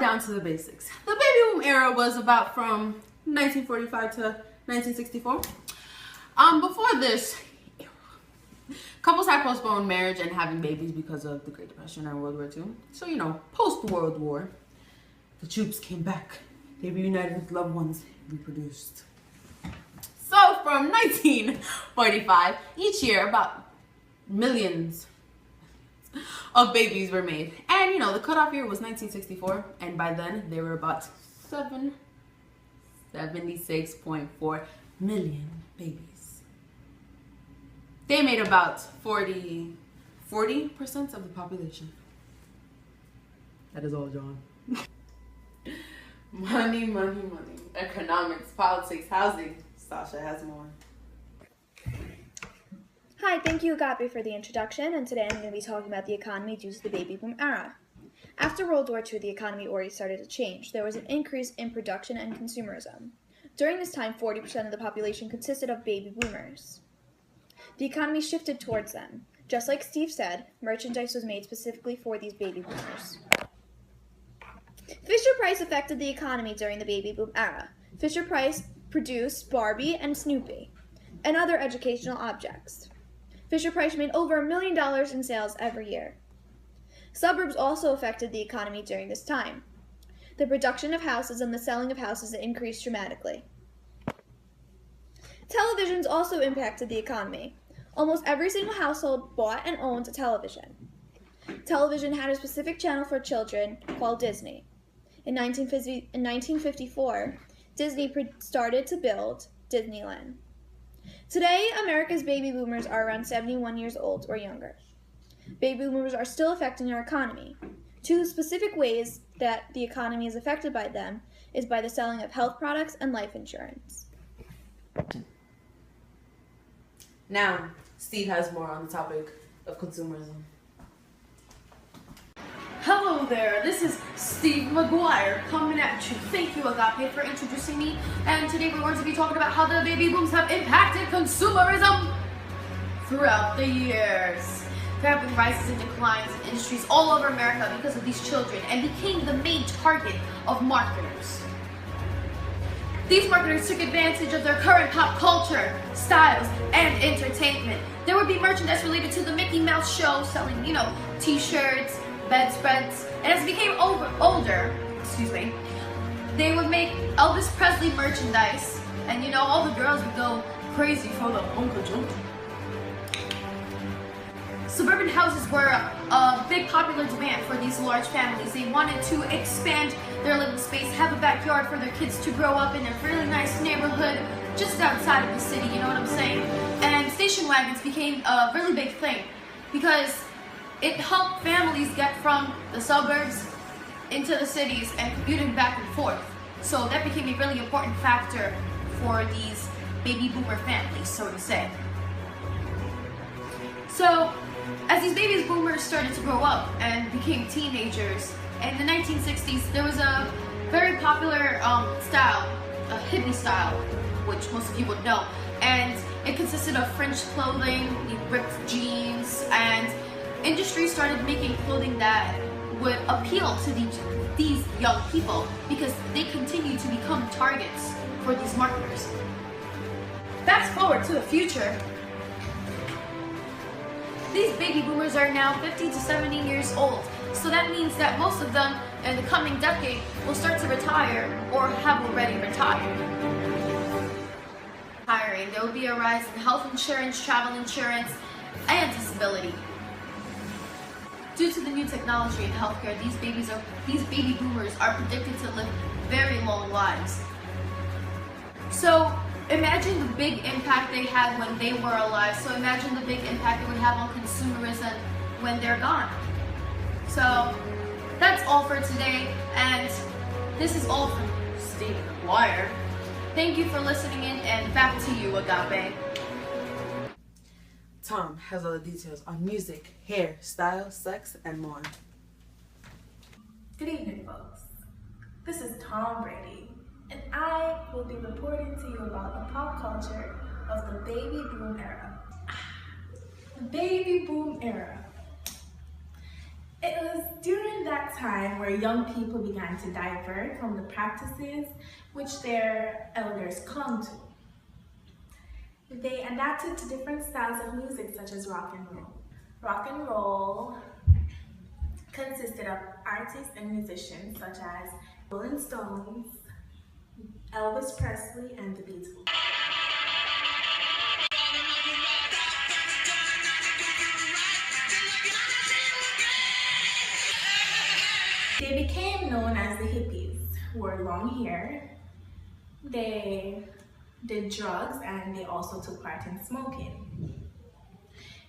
down to the basics. The baby boom era was about from 1945 to 1964. Before this, couples had postponed marriage and having babies because of the Great Depression and World War II. So, post-World War, the troops came back. They reunited with loved ones, reproduced. So, from 1945, each year, about millions of babies were made. And, the cutoff year was 1964. And by then, there were about 76.4 million babies. They made about 40% of the population. That is all, John. Money, money, money. Economics, politics, housing. Sasha has more. Hi, thank you, Agape, for the introduction, and today I'm going to be talking about the economy due to the baby boom era. After World War II, the economy already started to change. There was an increase in production and consumerism. During this time, 40% of the population consisted of baby boomers. The economy shifted towards them. Just like Steve said, merchandise was made specifically for these baby boomers. Fisher-Price affected the economy during the baby boom era. Fisher-Price produced Barbie and Snoopy and other educational objects. Fisher-Price made over $1 million in sales every year. Suburbs also affected the economy during this time. The production of houses and the selling of houses increased dramatically. Televisions also impacted the economy. Almost every single household bought and owned a television. Television had a specific channel for children called Disney. In 1954, Disney started to build Disneyland. Today, America's baby boomers are around 71 years old or younger. Baby boomers are still affecting our economy. Two specific ways that the economy is affected by them is by the selling of health products and life insurance. Now, Steve has more on the topic of consumerism. Hello there, this is Steve McGuire coming at you. Thank you, Agape, for introducing me. And today we're going to be talking about how the baby booms have impacted consumerism throughout the years. There have been rises and declines in industries all over America because of these children and became the main target of marketers. These marketers took advantage of their current pop culture, styles, and entertainment. There would be merchandise related to the Mickey Mouse show, selling, t-shirts, bedspreads, and as it became older, they would make Elvis Presley merchandise, and all the girls would go crazy for the Uncle Joe. Suburban houses were a big popular demand for these large families. They wanted to expand their living space, have a backyard for their kids to grow up in a really nice neighborhood just outside of the city, you know what I'm saying? And station wagons became a really big thing because it helped families get from the suburbs into the cities and commuting back and forth. So that became a really important factor for these baby boomer families, so to say. So, as these baby boomers started to grow up and became teenagers, in the 1960s there was a very popular style, a hippie style, which most of you would know, and it consisted of French clothing, ripped jeans, and industry started making clothing that would appeal to these young people because they continued to become targets for these marketers. Fast forward to the future. These baby boomers are now 50 to 70 years old, so that means that most of them in the coming decade will start to retire or have already retired. There will be a rise in health insurance, travel insurance, and disability. Due to the new technology in healthcare, these baby boomers are predicted to live very long lives. So imagine the big impact they had when they were alive. So imagine the big impact it would have on consumerism when they're gone. So that's all for today, and this is all from Steve McGuire. Thank you for listening in, and back to you, Agape. Tom has all the details on music, hair, style, sex, and more. Good evening, folks. This is Tom Brady, and I will be reporting to you about the pop culture of the baby boom era. The baby boom era. It was during that time where young people began to divert from the practices which their elders clung to. They adapted to different styles of music such as rock and roll. Rock and roll consisted of artists and musicians such as Rolling Stones, Elvis Presley, and the Beatles. They became known as the hippies, wore long hair, they did drugs, and they also took part in smoking.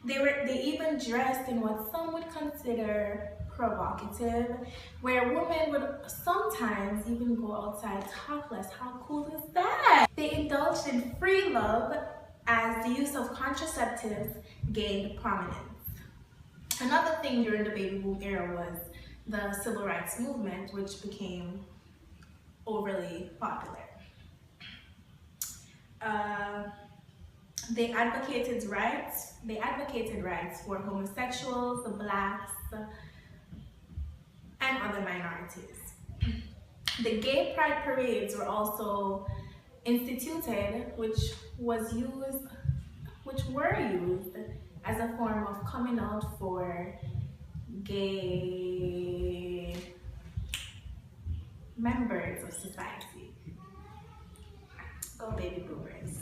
They even dressed in what some would consider provocative, where women would sometimes even go outside topless. How cool is that? They indulged in free love as the use of contraceptives gained prominence. Another thing during the baby boom era was the civil rights movement, which became overly popular. They advocated rights for homosexuals, the blacks, and other minorities. The gay pride parades were also instituted, which were used as a form of coming out for gay members of society. Go baby boomers.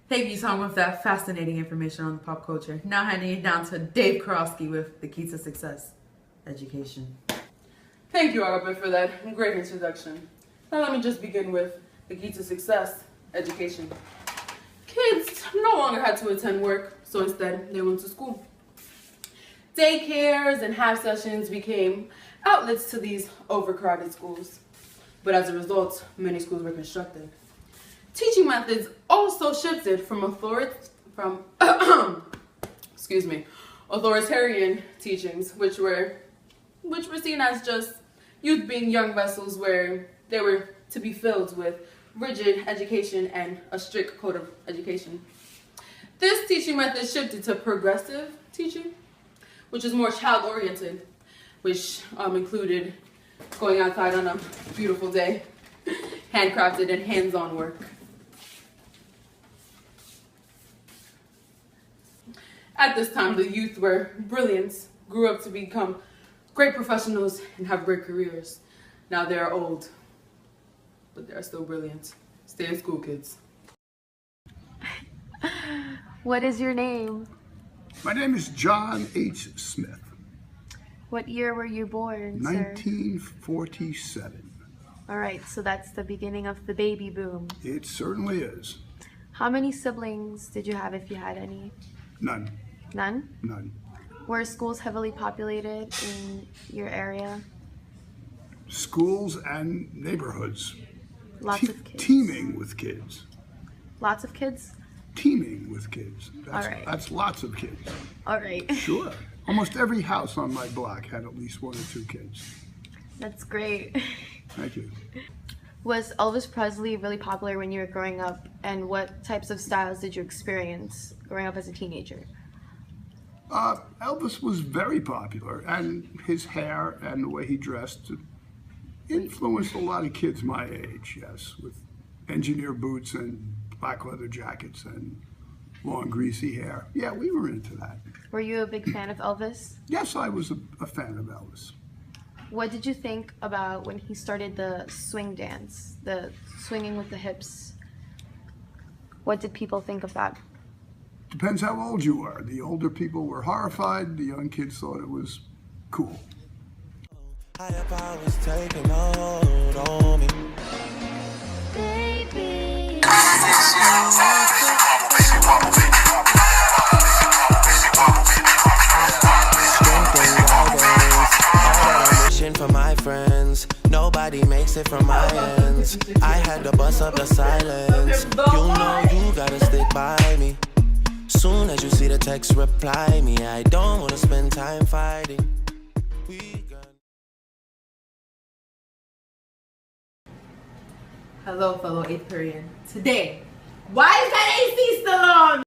Thank you, Tom, with that fascinating information on the pop culture. Now handing it down to Dave Karofsky with the key to success, education. Thank you, Agape, for that great introduction. Now let me just begin with the key to success, education. Kids no longer had to attend work, so instead they went to school. Daycares and half sessions became outlets to these overcrowded schools. But as a result, many schools were constructed. Teaching methods also shifted from authoritarian teachings, which were seen as just youth being young vessels where they were to be filled with rigid education and a strict code of education. This teaching method shifted to progressive teaching, which is more child-oriented, which included going outside on a beautiful day, handcrafted and hands-on work. At this time, the youth were brilliant, grew up to become great professionals and have great careers. Now they are old, but they are still brilliant. Stay in school, kids. What is your name? My name is John H. Smith. What year were you born, sir? 1947. All right, so that's the beginning of the baby boom. It certainly is. How many siblings did you have, if you had any? None. None? None. Were schools heavily populated in your area? Schools and neighborhoods. Lots of kids. Teeming with kids. Lots of kids? Teeming with kids. All right. That's lots of kids. All right. Sure. Almost every house on my block had at least one or two kids. That's great. Thank you. Was Elvis Presley really popular when you were growing up, and what types of styles did you experience growing up as a teenager? Elvis was very popular, and his hair and the way he dressed influenced a lot of kids my age, yes, with engineer boots and black leather jackets and long greasy hair. Yeah, we were into that. Were you a big fan of Elvis? Yes, I was a fan of Elvis. What did you think about when he started the swing dance, the swinging with the hips? What did people think of that? Depends how old you are. The older people were horrified. The young kids thought it was cool. Higher powers taking hold on me. Baby. For my friends, nobody makes it from my ends. I had to bust up the silence. You know you gotta stick by me. Soon as you see the text, reply me. I don't wanna spend time fighting. Hello, fellow 8th period. Today, why is that AC still on?